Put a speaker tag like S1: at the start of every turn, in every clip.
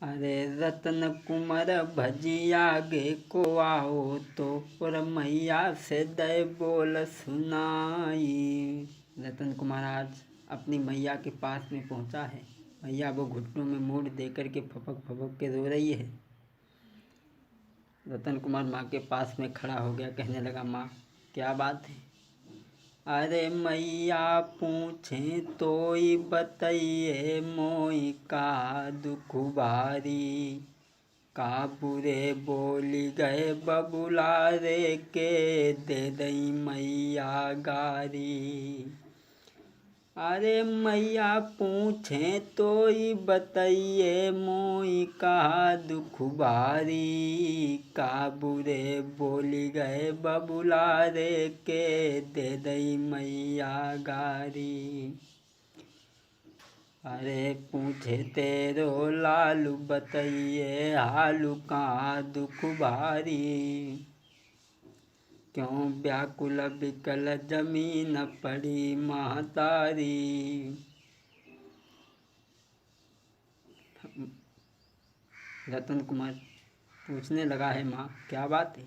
S1: अरे रतन कुमार भजिया गे को आओ तो पर मैया से दय बोल सुनाई। रतन कुमार आज अपनी मैया के पास में पहुंचा है। मैया वो घुटनों में मूड देकर के फपक फपक के रो रही है। रतन कुमार माँ के पास में खड़ा हो गया, कहने लगा, माँ क्या बात है? अरे मैया पूछें तो ही बताइए मोई का दुख भारी। का बुरे बोली गए बबुला रे के दे दई मैया गारी। अरे मैया पूछें तो ही बताइए मोई का दुख भारी। का बुरे बोली गए बबुला रे के दे दई मैया गारी। अरे पूछे तेरो लालू बताइए हालू का दुख भारी। क्यों व्याकुल बिकल जमीन पड़ी महतारी। रतन कुमार पूछने लगा है, माँ क्या बात है?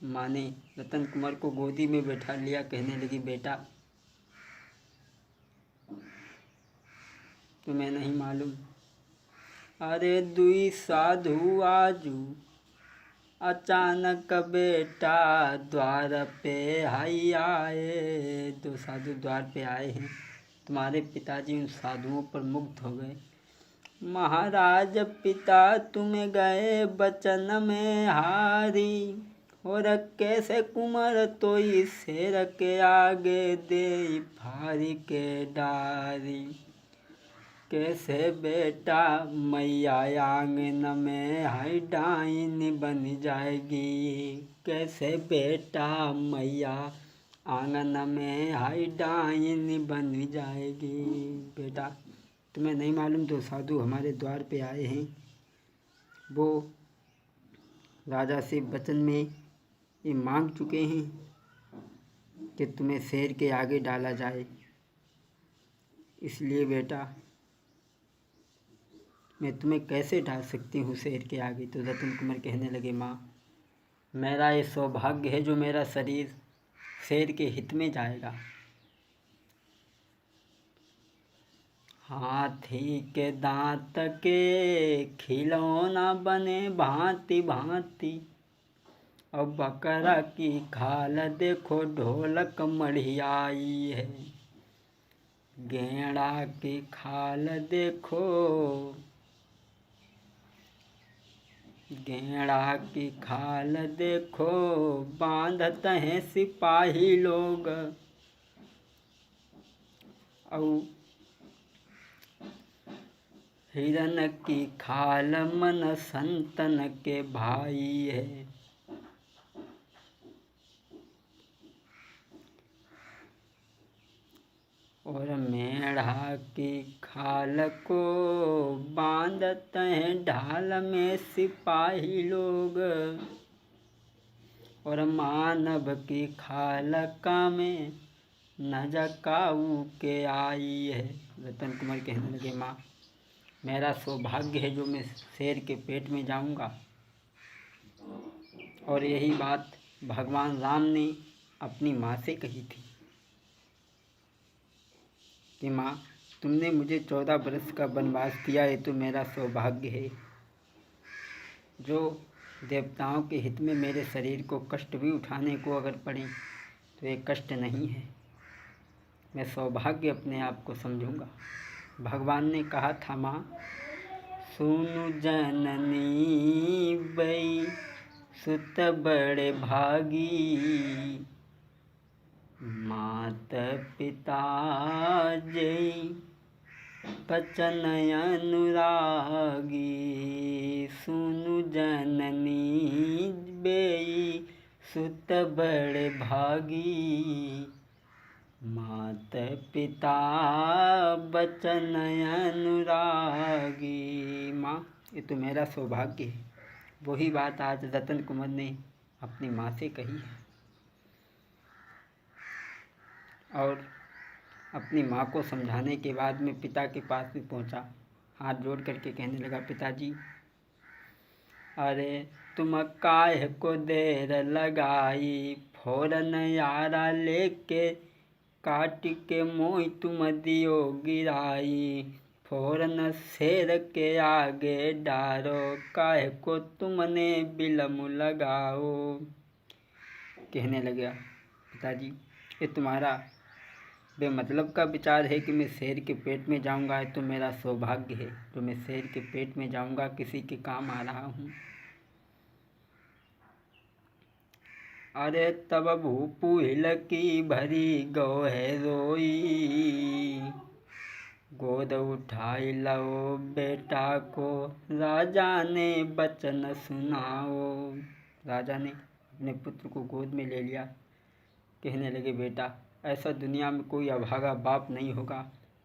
S1: माँ ने रतन कुमार को गोदी में बैठा लिया, कहने लगी, बेटा तुम्हें नहीं मालूम? अरे दुई साधु आजू अचानक बेटा द्वार पे हाई आए। दो साधु द्वार पे आए हैं। तुम्हारे पिताजी उन साधुओं पर मुग्ध हो गए। महाराज पिता तुम गए बचन में हारी। और कैसे कुमार तो इस शेर के आगे दे फारी के डारी। कैसे बेटा मैया आंगन में हाई डाइन बन जाएगी। कैसे बेटा मैया आंगन में हाई डाइन बन जाएगी। बेटा तुम्हें नहीं मालूम, दो साधु हमारे द्वार पे आए हैं। वो राजा से वचन में ये मांग चुके हैं कि तुम्हें शेर के आगे डाला जाए। इसलिए बेटा मैं तुम्हें कैसे डाल सकती हूँ शेर के आगे? तो रतन कुमार कहने लगे, माँ मेरा ये सौभाग्य है जो मेरा शरीर शेर के हित में जाएगा। हाथी के दांत के खिलौना बने भांति भांति। और बकरा की खाल देखो ढोलक मढ़ियाई है। गेंड़ा की खाल देखो, गेंड़ा की खाल देखो बांधते हैं सिपाही लोग। और हिरन की खाल मन संतन के भाई है। और मेढ़ा की खाल को बांधते हैं ढाल में सिपाही लोग। और मानव की खाल का में न जकाऊ के आई है। रतन कुमार कहने लगे, माँ मेरा सौभाग्य है जो मैं शेर के पेट में जाऊंगा। और यही बात भगवान राम ने अपनी माँ से कही थी कि माँ तुमने मुझे 14 वर्ष का वनवास दिया है तो मेरा सौभाग्य है। जो देवताओं के हित में मेरे शरीर को कष्ट भी उठाने को अगर पड़े तो ये कष्ट नहीं है। मैं सौभाग्य अपने आप को समझूंगा। भगवान ने कहा था, माँ सुनु जननी बई सुत बड़े भागी। मात पिता जय बचन अनुरागी। सुनु जननी बेई सुत बड़े भागी। मात पिता बचन अनुरागी। माँ ये तो मेरा सौभाग्य है। वही बात आज रतन कुमार ने अपनी माँ से कही है। और अपनी माँ को समझाने के बाद में पिता के पास भी पहुँचा। हाथ जोड़ करके कहने लगा, पिताजी अरे तुम काहे को देर लगाई, फौरन यारा लेके काट के मोई तुम दियो गिराई, फौरन शेर के आगे डारो, काहे को तुमने बिलम लगाओ। कहने लगा, पिताजी ये तुम्हारा बेमतलब का विचार है कि मैं शेर के पेट में जाऊंगा, तो मेरा सौभाग्य है तो मैं शेर के पेट में जाऊंगा, किसी के काम आ रहा हूँ। अरे तब भूपुहिल की भरी गो है रोई, गोद उठाई लो बेटा को, राजा ने बचन सुनाओ। राजा ने अपने पुत्र को गोद में ले लिया। कहने लगे, बेटा ऐसा दुनिया में कोई अभागा बाप नहीं होगा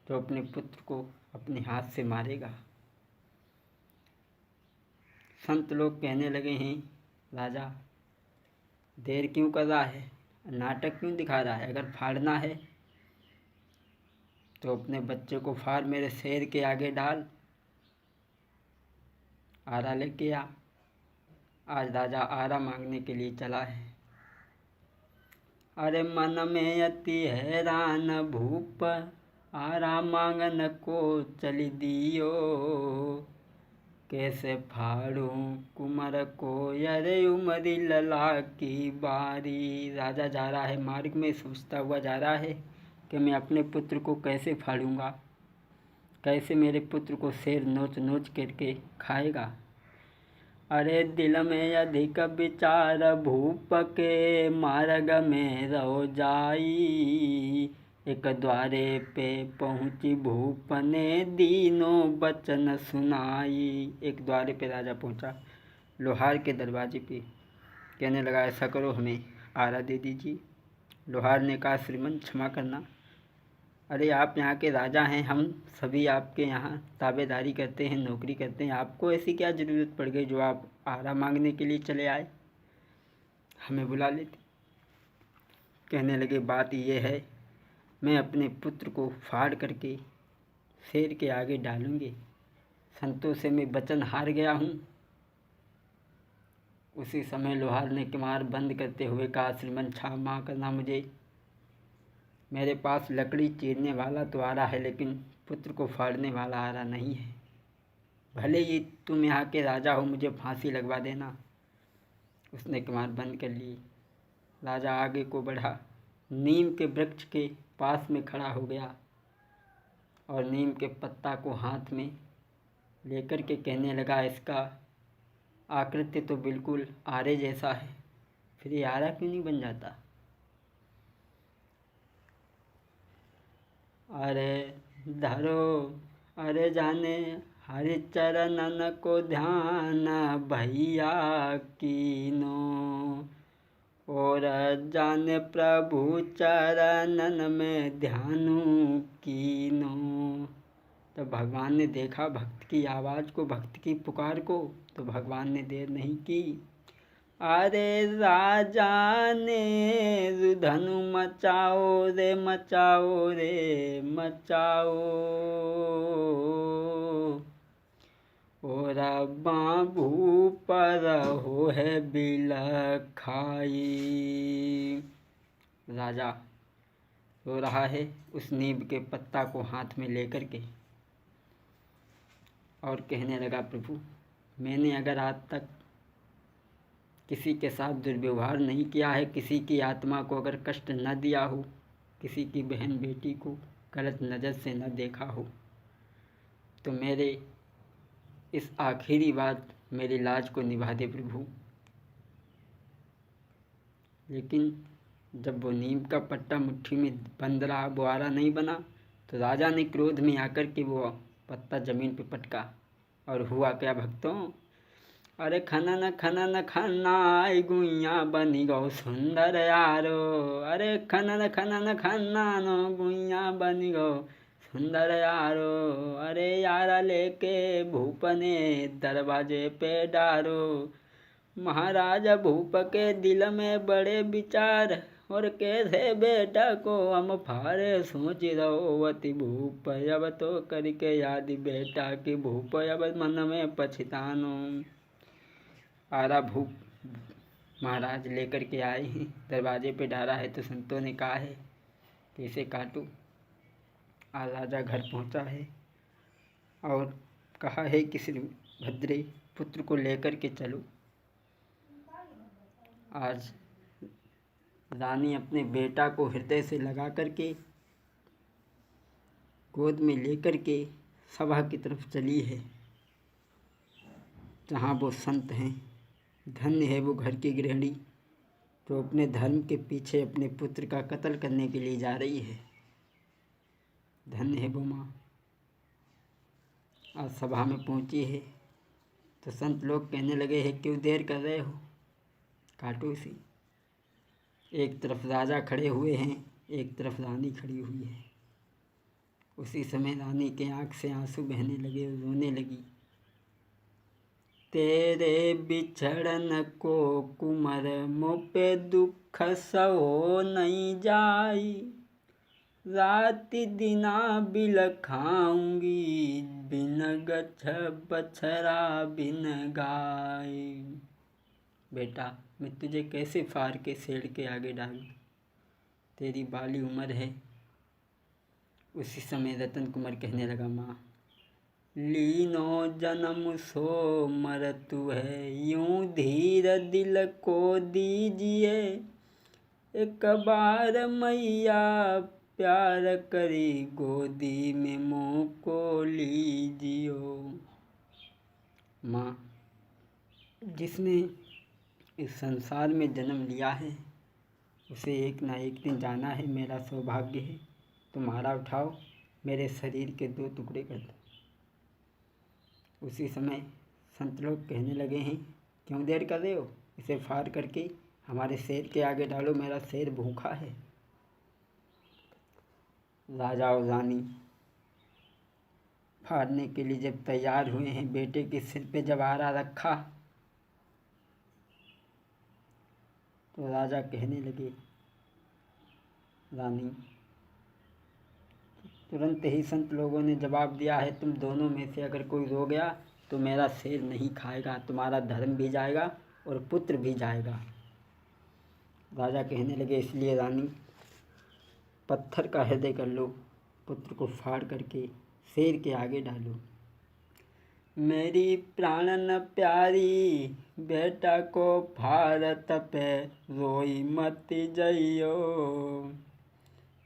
S1: जो अपने पुत्र को अपने हाथ से मारेगा। संत लोग कहने लगे हैं, राजा देर क्यों कर रहा है, नाटक क्यों दिखा रहा है, अगर फाड़ना है तो अपने बच्चे को फाड़ मेरे शेर के आगे डाल, आरा लेके आ। आज राजा आरा मांगने के लिए चला है। अरे मन में अति हैरान भूप, आरा मांगन को चली दियो, कैसे फाड़ूं कुमार को, अरे उमरी लला की बारी। राजा जा रहा है मार्ग में, सोचता हुआ जा रहा है कि मैं अपने पुत्र को कैसे फाड़ूंगा, कैसे मेरे पुत्र को शेर नोच नोच करके खाएगा। अरे दिल में अधिक विचार भूप के, मार्ग में रहो जाई, एक द्वारे पे पहुँची भूप ने, दीनों बचन सुनाई। एक द्वारे पे राजा पहुँचा, लोहार के दरवाजे पे। कहने लगा, ऐसा करो हमें आरा दे दीजिए। लोहार ने कहा, श्रीमान क्षमा करना, अरे आप यहाँ के राजा हैं, हम सभी आपके यहाँ ताबेदारी करते हैं, नौकरी करते हैं, आपको ऐसी क्या ज़रूरत पड़ गई जो आप आरा मांगने के लिए चले आए, हमें बुला लेते। कहने लगे, बात ये है, मैं अपने पुत्र को फाड़ करके शेर के आगे डालूंगे, संतों से मैं वचन हार गया हूँ। उसी समय लोहार ने किवाड़ बंद करते हुए कहा, श्रीमान क्षमा करना, मुझे मेरे पास लकड़ी चीरने वाला तो आ रहा है, लेकिन पुत्र को फाड़ने वाला आ रहा नहीं है। भले ही तुम यहाँ के राजा हो, मुझे फांसी लगवा देना। उसने किवाड़ बंद कर लिए। राजा आगे को बढ़ा, नीम के वृक्ष के पास में खड़ा हो गया और नीम के पत्ता को हाथ में लेकर के कहने लगा, इसका आकृति तो बिल्कुल आरे जैसा है, फिर ये आरा क्यों नहीं बन जाता। अरे धरो अरे जाने हरि चरणन को ध्यान, भैया कीनो, और जाने प्रभु चरणन में ध्यानु कीनो। तो भगवान ने देखा भक्त की आवाज़ को, भक्त की पुकार को, तो भगवान ने देर नहीं की। अरे राजा ने रुधनु मचाओ रे, मचाओ रे मचाओ, और बाबू पर हो है बिल खाई। राजा रो रहा है उस नीम के पत्ता को हाथ में लेकर के, और कहने लगा, प्रभु मैंने अगर आज तक किसी के साथ दुर्व्यवहार नहीं किया है, किसी की आत्मा को अगर कष्ट न दिया हो, किसी की बहन बेटी को गलत नज़र से न देखा हो, तो मेरे इस आखिरी बात मेरी लाज को निभा दे प्रभु। लेकिन जब वो नीम का पट्टा मुट्ठी में बंद रहा, वो आरा नहीं बना, तो राजा ने क्रोध में आकर के वो पत्ता ज़मीन पे पटका। और हुआ क्या भक्तों, अरे खनन खनन खन्नाई गुइया बनी गौ सुंदर यारो, अरे खनन खनन खन्नानो गुइया बनी गौ सुंदर यारो, अरे यारा लेके भूप ने दरवाजे पे डारो। महाराज भूप के दिल में बड़े विचार, और कैसे बेटा को हम फारे सोच रहो अति भूप अब तो करके याद बेटा की भूप अब मन में पछतानो। आरा भूप महाराज लेकर के आए हैं, दरवाजे पे डाला है तो संतों ने कहा है कि इसे काटो। आज राजा घर पहुंचा है और कहा है कि श्री भद्रे पुत्र को लेकर के चलो। आज रानी अपने बेटा को हृदय से लगा करके गोद में लेकर के सभा की तरफ चली है, जहाँ वो संत हैं। धन्य है वो घर की गृहिणी जो अपने धर्म के पीछे अपने पुत्र का कत्ल करने के लिए जा रही है। धन्य है वो माँ। आज सभा में पहुँची है तो संत लोग कहने लगे हैं क्यों देर कर रहे हो, काटो इसे। एक तरफ राजा खड़े हुए हैं, एक तरफ रानी खड़ी हुई है। उसी समय रानी के आँख से आंसू बहने लगे और रोने लगी। तेरे बिछड़न को कुमर मोपे दुख सहो नहीं जाई, राति दिना बिल खाऊंगी बिन गछ बछरा बिन गाय। बेटा मैं तुझे कैसे फाड़ के सेड़ के आगे डालूं, तेरी बाली उम्र है। उसी समय रतन कुमार कहने लगा माँ लीनो जन्म सो मरतु है, यूं धीर दिल को दीजिए, एक बार मैया प्यार करी गोदी में मुँह को लीजियो। माँ जिसने इस संसार में जन्म लिया है उसे एक ना एक दिन जाना है। मेरा सौभाग्य है, तुम्हारा उठाओ मेरे शरीर के 2 टुकड़े कर दो। उसी समय संत लोग कहने लगे हैं क्यों देर कर रहे हो, इसे फाड़ करके हमारे शेर के आगे डालो, मेरा शेर भूखा है। राजा और रानी फाड़ने के लिए जब तैयार हुए हैं, बेटे के सिर पे जब आरा रखा तो राजा कहने लगे रानी, तुरंत ही संत लोगों ने जवाब दिया है तुम दोनों में से अगर कोई रो गया तो मेरा शेर नहीं खाएगा, तुम्हारा धर्म भी जाएगा और पुत्र भी जाएगा। राजा कहने लगे इसलिए रानी पत्थर का हृदय कर लो, पुत्र को फाड़ करके शेर के आगे डालो। मेरी प्राणन प्यारी बेटा को फाड़त पे रोई मत जइयो।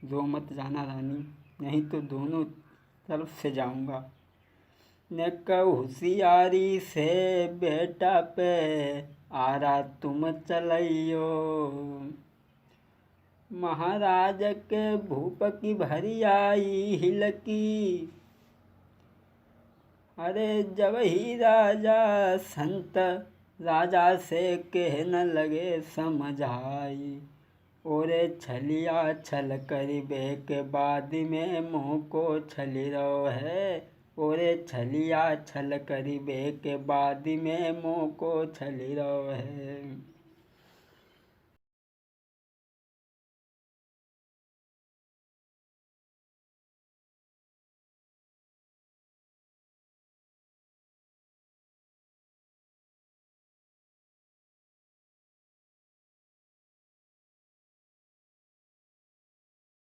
S1: रो मत जाना रानी, नहीं तो दोनों तरफ से जाऊंगा। न होशियारी से बेटा पे आरा तुम चलइयो। महाराज के भूप की भरी आई हिलकी, अरे जब ही राजा संत राजा से कहने लगे समझाई, ओरे छलिया छल करिबे के बाद में मुँह को छली रहो है, ओरे छलिया छल करिबे के बाद में मुँह को छली रहो है।